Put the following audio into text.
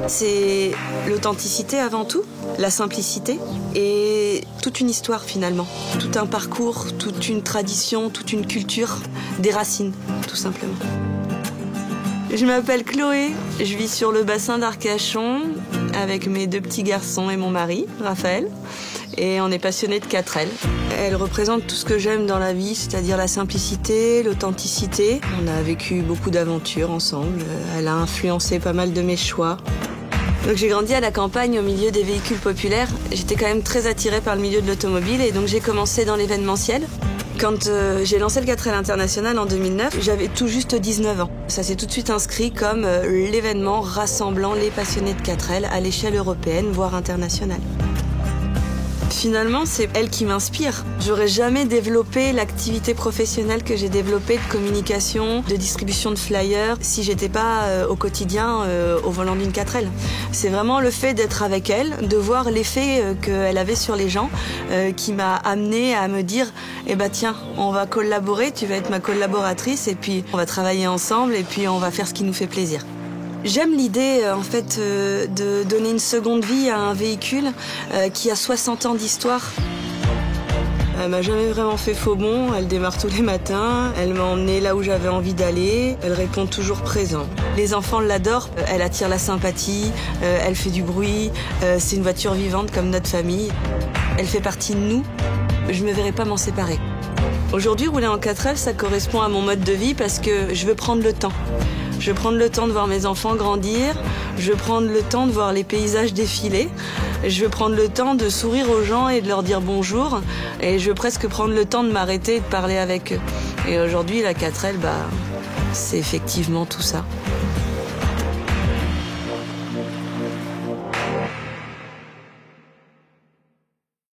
C'est l'authenticité avant tout, la simplicité et toute une histoire finalement. Tout un parcours, toute une tradition, toute une culture, des racines tout simplement. Je m'appelle Chloé, je vis sur le bassin d'Arcachon avec mes 2 petits garçons et mon mari, Raphaël. Et on est passionnés de 4L. Elle représente tout ce que j'aime dans la vie, c'est-à-dire la simplicité, l'authenticité. On a vécu beaucoup d'aventures ensemble. Elle a influencé pas mal de mes choix. Donc j'ai grandi à la campagne au milieu des véhicules populaires. J'étais quand même très attirée par le milieu de l'automobile et donc j'ai commencé dans l'événementiel. Quand j'ai lancé le 4L International en 2009, j'avais tout juste 19 ans. Ça s'est tout de suite inscrit comme l'événement rassemblant les passionnés de 4L à l'échelle européenne, voire internationale. Finalement, c'est elle qui m'inspire. J'aurais jamais développé l'activité professionnelle que j'ai développée de communication, de distribution de flyers, si j'étais pas au quotidien au volant d'une 4L. C'est vraiment le fait d'être avec elle, de voir l'effet qu'elle avait sur les gens, qui m'a amenée à me dire eh ben tiens, on va collaborer, tu vas être ma collaboratrice et puis on va travailler ensemble et puis on va faire ce qui nous fait plaisir. J'aime l'idée en fait de donner une seconde vie à un véhicule qui a 60 ans d'histoire. Elle m'a jamais vraiment fait faux bond, elle démarre tous les matins, elle m'a emmenée là où j'avais envie d'aller, elle répond toujours présent. Les enfants l'adorent, elle attire la sympathie, elle fait du bruit, c'est une voiture vivante comme notre famille. Elle fait partie de nous, je me verrai pas m'en séparer. Aujourd'hui, rouler en 4L, ça correspond à mon mode de vie parce que je veux prendre le temps. Je veux prendre le temps de voir mes enfants grandir, je veux prendre le temps de voir les paysages défiler, je veux prendre le temps de sourire aux gens et de leur dire bonjour, et je veux presque prendre le temps de m'arrêter et de parler avec eux. Et aujourd'hui, la 4L, c'est effectivement tout ça.